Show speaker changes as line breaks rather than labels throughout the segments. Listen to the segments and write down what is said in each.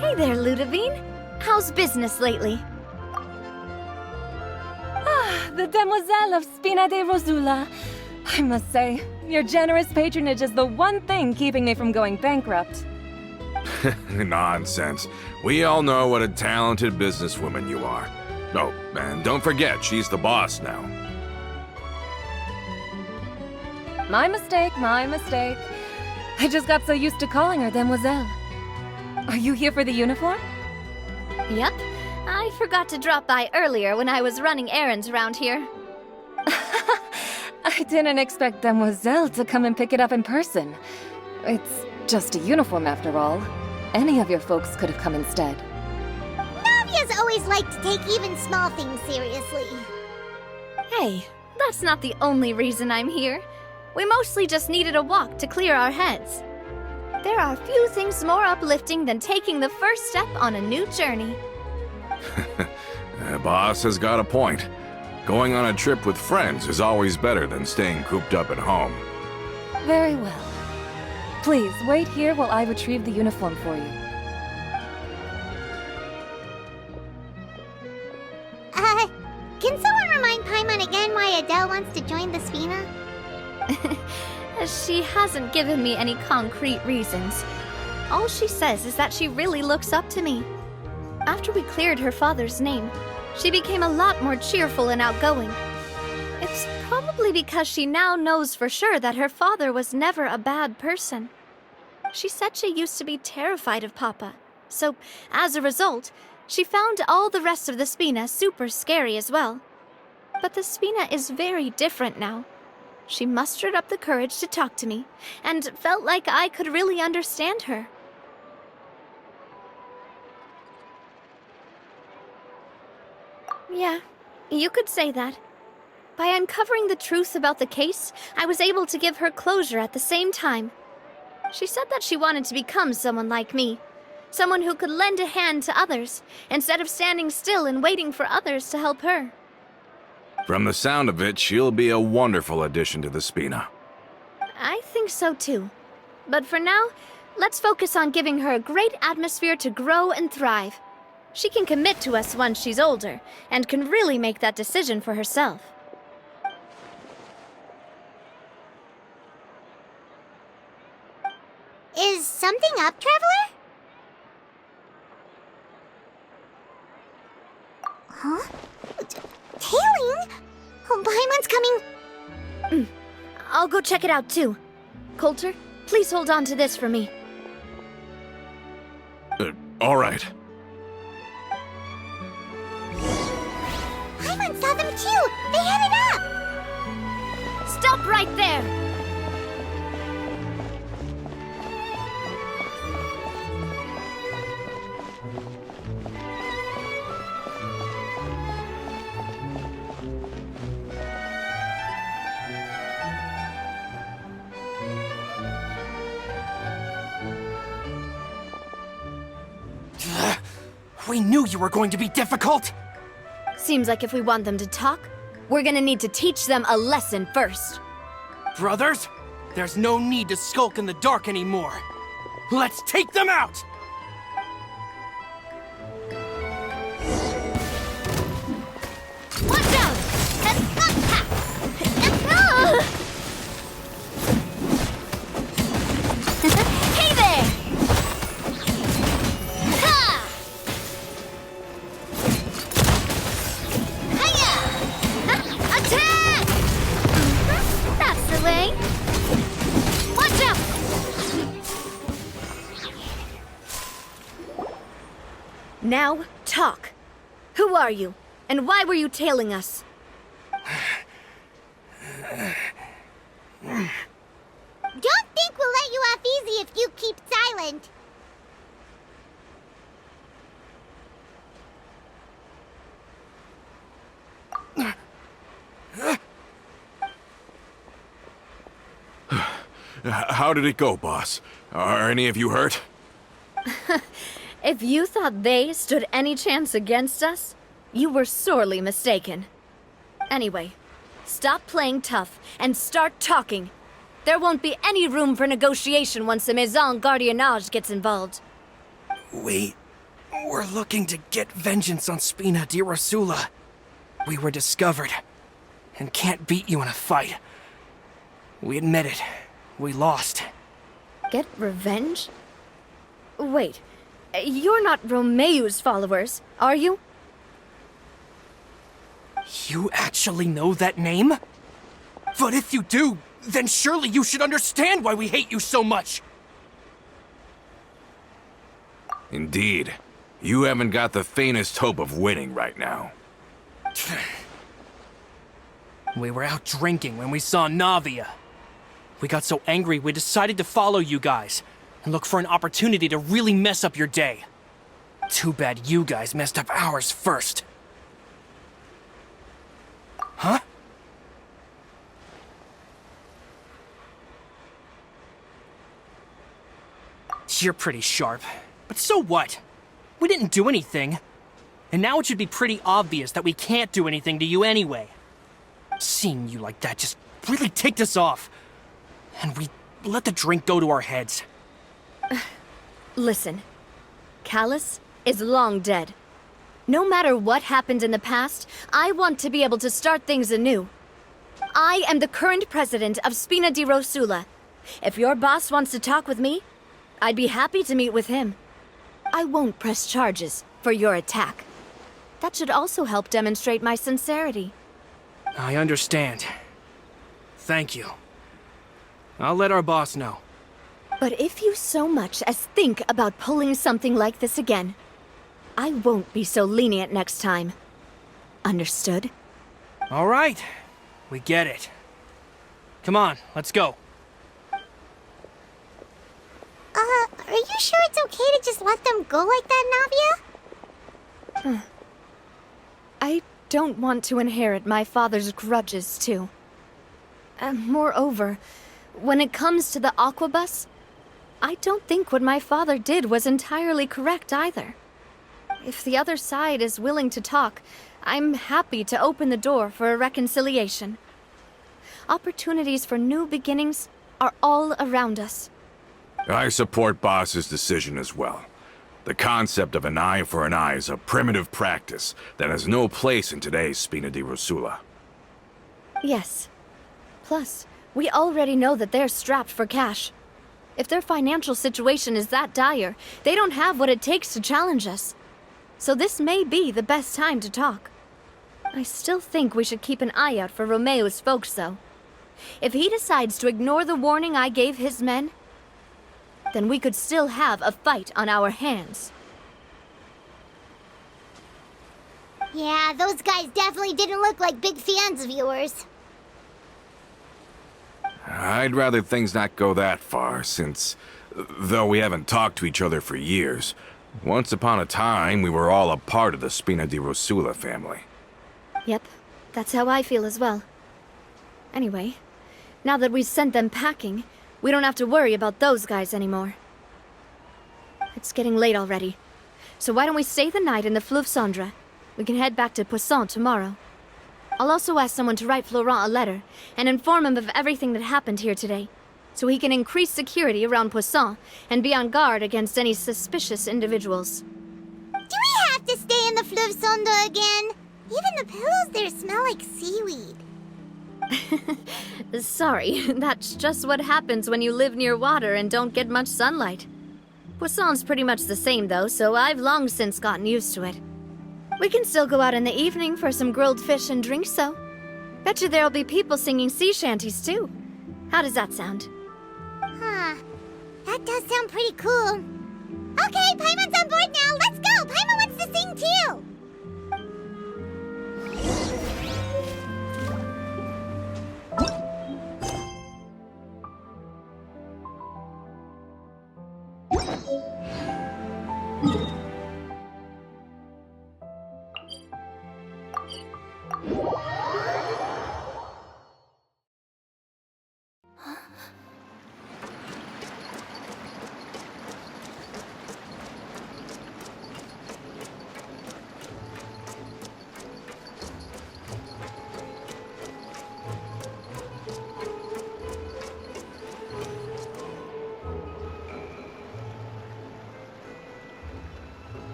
Hey there, Ludovine. How's business lately?
The Demoiselle of Spina de Rosula. I must say, your generous patronage is the one thing keeping me from going bankrupt.
Nonsense. We all know what a talented businesswoman you are. Oh, and don't forget, she's the boss now.
My mistake, my mistake. I just got so used to calling her Demoiselle. Are you here for the uniform?
Yep. I forgot to drop by earlier when I was running errands around here.
I didn't expect Demoiselle to come and pick it up in person. It's just a uniform after all. Any of your folks could have come instead.
Navia's always liked to take even small things seriously.
Hey, that's not the only reason I'm here. We mostly just needed a walk to clear our heads. There are few things more uplifting than taking the first step on a new journey.
The boss has got a point. Going on a trip with friends is always better than staying cooped up at home.
Very well. Please, wait here while I retrieve the uniform for you.
Can someone remind Paimon again why Adele wants to join the Spina?
She hasn't given me any concrete reasons. All she says is that she really looks up to me. After we cleared her father's name, she became a lot more cheerful and outgoing. It's probably because she now knows for sure that her father was never a bad person. She said she used to be terrified of Papa, so as a result, she found all the rest of the Spina super scary as well. But the Spina is very different now. She mustered up the courage to talk to me, and felt like I could really understand her. Yeah, you could say that. By uncovering the truth about the case, I was able to give her closure at the same time. She said that she wanted to become someone like me. Someone who could lend a hand to others, instead of standing still and waiting for others to help her.
From the sound of it, she'll be a wonderful addition to the Spina.
I think so too. But for now, let's focus on giving her a great atmosphere to grow and thrive. She can commit to us once she's older, and can really make that decision for herself.
Is something up, Traveler? Huh? Tailing? Oh, Paimon's coming.
I'll go check it out too. Coulter, please hold on to this for me.
All right.
Paimon saw them too! They headed up!
Stop right there!
We knew you were going to be difficult!
Seems like if we want them to talk, we're gonna need to teach them a lesson first.
Brothers, there's no need to skulk in the dark anymore. Let's take them out!
Watch out! Hey there! Ha! Hiya! Attack! That's the way. Watch out! Now, talk. Who are you? And why were you tailing us?
Don't think we'll let you off easy if you keep silent.
How did it go, boss? Are any of you hurt?
If you thought they stood any chance against us, you were sorely mistaken. Anyway, stop playing tough and start talking. There won't be any room for negotiation once the Maison Gardiennage gets involved.
We We're looking to get vengeance on Spina di Rosula. We were discovered, and can't beat you in a fight. We admit it. We lost.
Get revenge? Wait, you're not Romeu's followers, are you?
You actually know that name? But if you do, then surely you should understand why we hate you so much!
Indeed. You haven't got the faintest hope of winning right now.
We were out drinking when we saw Navia. We got so angry we decided to follow you guys and look for an opportunity to really mess up your day. Too bad you guys messed up ours first. Huh? You're pretty sharp, but so what? We didn't do anything. And now it should be pretty obvious that we can't do anything to you anyway. Seeing you like that just really ticked us off. And we let the drink go to our heads.
Listen, Callus is long dead. No matter what happened in the past, I want to be able to start things anew. I am the current president of Spina di Rosula. If your boss wants to talk with me, I'd be happy to meet with him. I won't press charges for your attack. That should also help demonstrate my sincerity.
I understand. Thank you. I'll let our boss know.
But if you so much as think about pulling something like this again, I won't be so lenient next time. Understood?
All right. We get it. Come on, let's go.
Are you sure it's okay to just let them go like that, Navia?
I don't want to inherit my father's grudges, too. Moreover, when it comes to the Aquabus, I don't think what my father did was entirely correct either. If the other side is willing to talk, I'm happy to open the door for a reconciliation. Opportunities for new beginnings are all around us.
I support Boss's decision as well. The concept of an eye for an eye is a primitive practice that has no place in today's Spina di Rosula.
Yes. Plus, we already know that they're strapped for cash. If their financial situation is that dire, they don't have what it takes to challenge us. So this may be the best time to talk. I still think we should keep an eye out for Romeu's folks, though. If he decides to ignore the warning I gave his men, then we could still have a fight on our hands.
Yeah, those guys definitely didn't look like big fans of yours.
I'd rather things not go that far, since, though we haven't talked to each other for years, once upon a time we were all a part of the Spina di Rosula family.
Yep, that's how I feel as well. Anyway, now that we've sent them packing, we don't have to worry about those guys anymore. It's getting late already, so why don't we stay the night in the Fleuve Cendre? We can head back to Poisson tomorrow. I'll also ask someone to write Florent a letter and inform him of everything that happened here today, so he can increase security around Poisson and be on guard against any suspicious individuals.
Do we have to stay in the Fleuve Cendre again? Even the pillows there smell like seaweed.
Sorry, that's just what happens when you live near water and don't get much sunlight. Poisson's pretty much the same though, so I've long since gotten used to it. We can still go out in the evening for some grilled fish and drinks, though. Bet you there'll be people singing sea shanties too. How does that sound?
Huh. That does sound pretty cool. Okay, Paimon's on board now. Let's go. Paimon wants to sing too.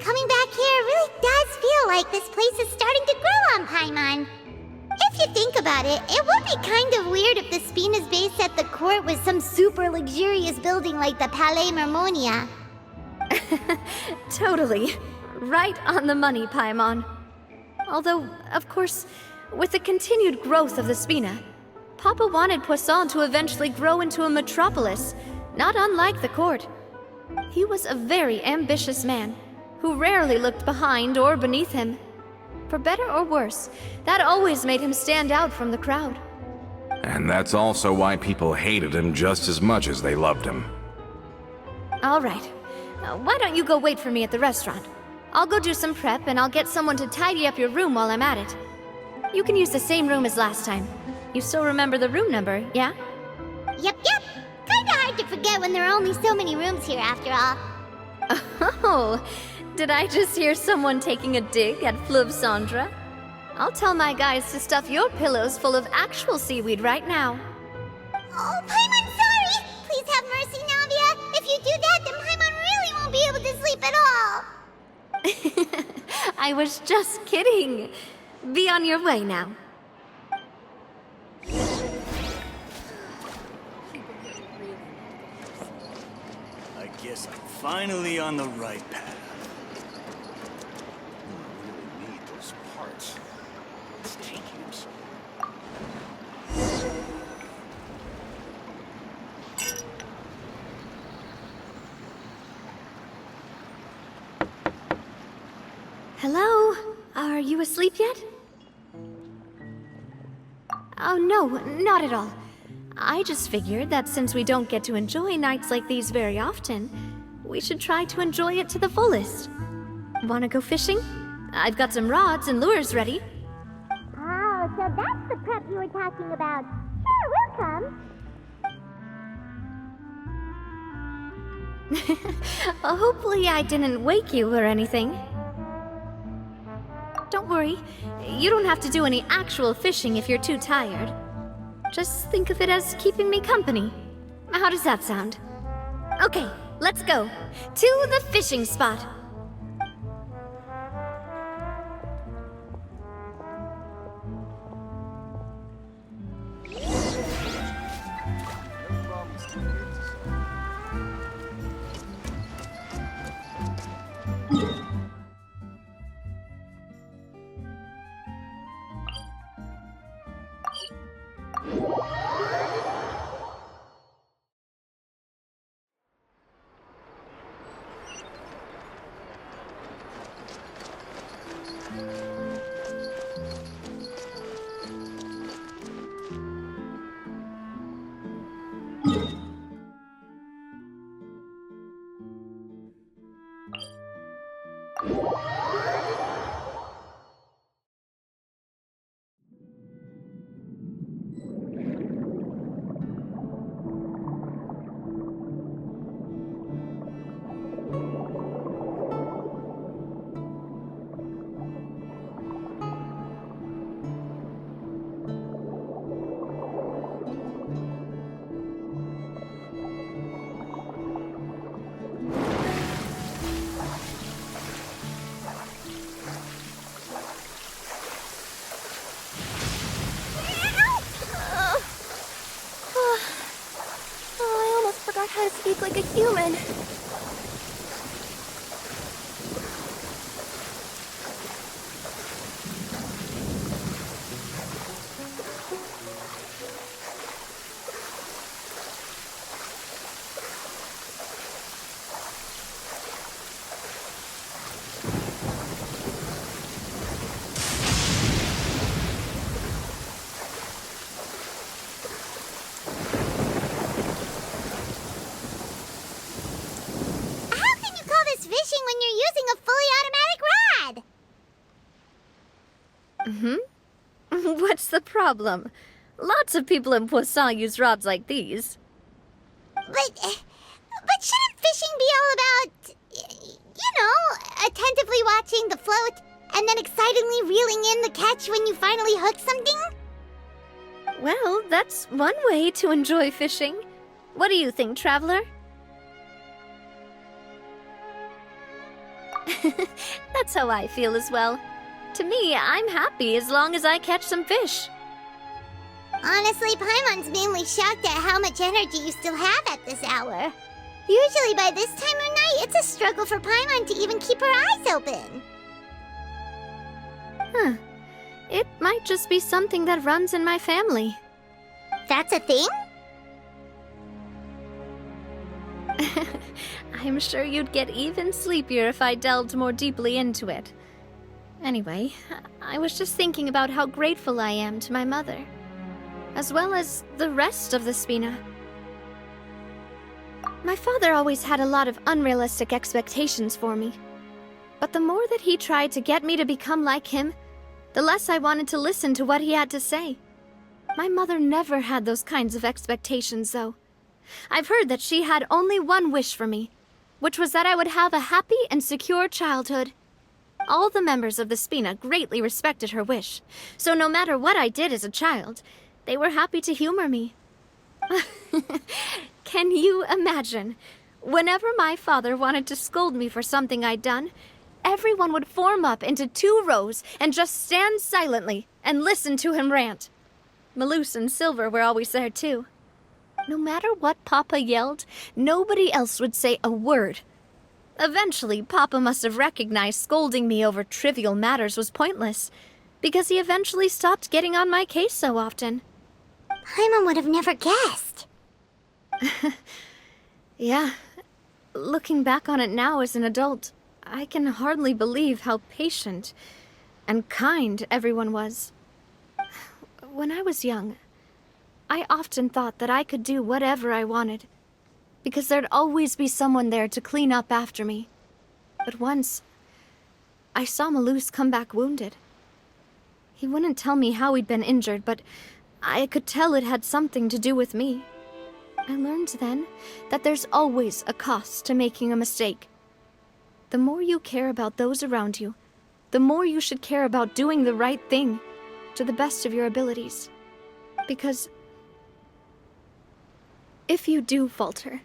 coming back here really does feel like this place is starting to grow on Paimon. If you think about it, it would be kind of weird if the Spina's base at the court was some super luxurious building like the Palais Mermonia.
Totally. Right on the money, Paimon. Although, of course, with the continued growth of the Spina, Papa wanted Poisson to eventually grow into a metropolis, not unlike the court. He was a very ambitious man, who rarely looked behind or beneath him. For better or worse, that always made him stand out from the crowd.
And that's also why people hated him just as much as they loved him.
All right. Why don't you go wait for me at the restaurant? I'll go do some prep and I'll get someone to tidy up your room while I'm at it. You can use the same room as last time. You still remember the room number, yeah?
Yep. Kinda hard to forget when there are only so many rooms here after all.
Oh, did I just hear someone taking a dig at Fleuve Cendre? I'll tell my guys to stuff your pillows full of actual seaweed right now.
Oh, Paimon, sorry! Please have mercy, Navia! If you do that, then Paimon really won't be able to sleep at all!
I was just kidding. Be on your way now.
I guess I'm finally on the right path. I really need those parts. It's tedious.
Hello? Are you asleep yet? Oh, no, not at all. I just figured that since we don't get to enjoy nights like these very often, we should try to enjoy it to the fullest. Wanna go fishing? I've got some rods and lures ready.
Oh, so that's the prep you were talking about. Sure, we'll come.
Hopefully I didn't wake you or anything. Don't worry, you don't have to do any actual fishing if you're too tired. Just think of it as keeping me company. How does that sound? Okay, let's go. To the fishing spot. How to speak like a human.
When you're using a fully automatic rod.
What's the problem? Lots of people in Poisson use rods like these.
But shouldn't fishing be all about, attentively watching the float and then excitedly reeling in the catch when you finally hook something?
Well, that's one way to enjoy fishing. What do you think, Traveler? That's how I feel as well. To me, I'm happy as long as I catch some fish.
Honestly, Paimon's mainly shocked at how much energy you still have at this hour. Usually by this time of night, it's a struggle for Paimon to even keep her eyes open.
Huh. It might just be something that runs in my family.
That's a thing?
I'm sure you'd get even sleepier if I delved more deeply into it. Anyway, I was just thinking about how grateful I am to my mother, as well as the rest of the Spina. My father always had a lot of unrealistic expectations for me. But the more that he tried to get me to become like him, the less I wanted to listen to what he had to say. My mother never had those kinds of expectations, though. I've heard that she had only one wish for me, which was that I would have a happy and secure childhood. All the members of the Spina greatly respected her wish, so no matter what I did as a child, they were happy to humor me. Can you imagine? Whenever my father wanted to scold me for something I'd done, everyone would form up into 2 rows and just stand silently and listen to him rant. Malus and Silver were always there too. No matter what Papa yelled, nobody else would say a word. Eventually, Papa must have recognized scolding me over trivial matters was pointless, because he eventually stopped getting on my case so often.
Paimon would have never guessed.
Yeah. Looking back on it now as an adult, I can hardly believe how patient and kind everyone was. When I was young, I often thought that I could do whatever I wanted, because there'd always be someone there to clean up after me. But once, I saw Malus come back wounded. He wouldn't tell me how he'd been injured, but I could tell it had something to do with me. I learned then that there's always a cost to making a mistake. The more you care about those around you, the more you should care about doing the right thing to the best of your abilities. Because if you do falter,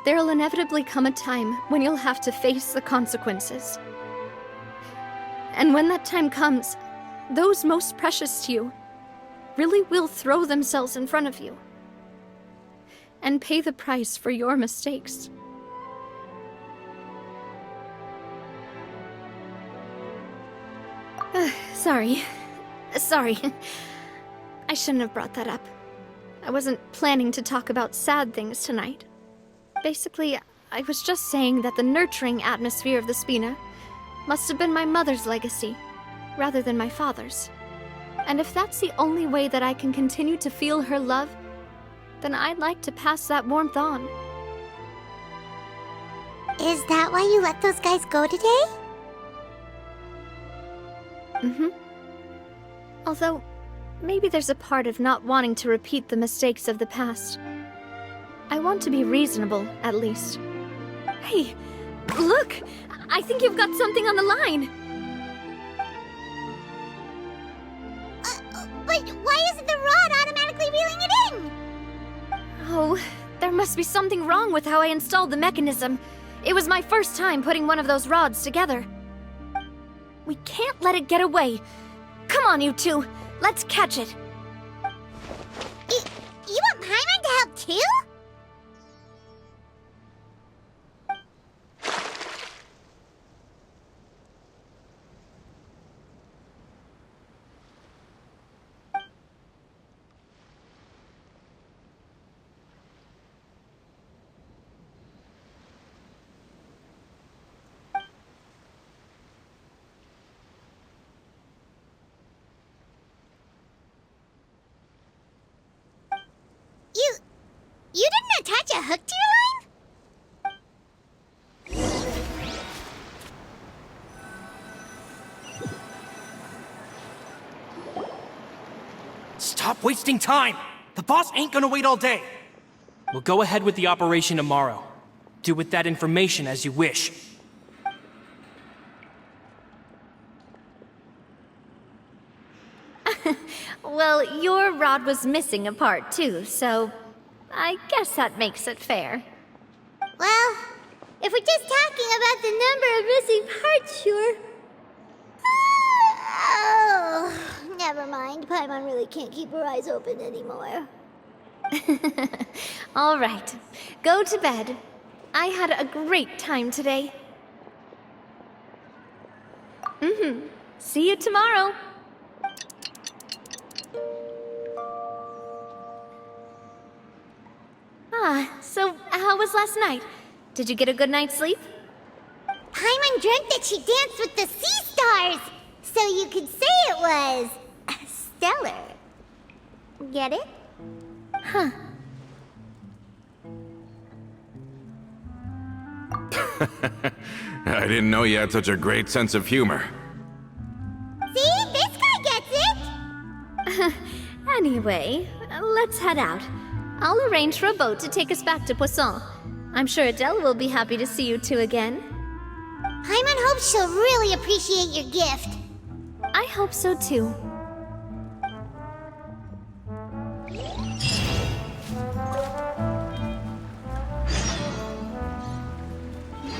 there'll inevitably come a time when you'll have to face the consequences. And when that time comes, those most precious to you really will throw themselves in front of you and pay the price for your mistakes. Sorry. I shouldn't have brought that up. I wasn't planning to talk about sad things tonight. Basically, I was just saying that the nurturing atmosphere of the Spina must have been my mother's legacy, rather than my father's. And if that's the only way that I can continue to feel her love, then I'd like to pass that warmth on.
Is that why you let those guys go today?
Mm-hmm. Although, maybe there's a part of not wanting to repeat the mistakes of the past. I want to be reasonable, at least. Hey, look! I think you've got something on the line!
But why isn't the rod automatically reeling it in?
Oh, there must be something wrong with how I installed the mechanism. It was my first time putting one of those rods together. We can't let it get away. Come on, you two. Let's catch it.
You want Paimon to help too? You didn't attach a hook to your line?
Stop wasting time! The boss ain't gonna wait all day. We'll go ahead with the operation tomorrow. Do with that information as you wish.
Well, your rod was missing a part too, so I guess that makes it fair.
Well, If we're just talking about the number of missing parts, sure. Oh, never mind. Paimon really can't keep her eyes open anymore.
All right, go to bed. I had a great time today. See you tomorrow. So how was last night? Did you get a good night's sleep?
Paimon dreamt that she danced with the sea stars, so you could say it was stellar. Get it?
Huh.
I didn't know you had such a great sense of humor.
See? This guy gets it!
Anyway, let's head out. I'll arrange for a boat to take us back to Poisson. I'm sure Adele will be happy to see you two again.
Paimon hopes she'll really appreciate your gift.
I hope so too.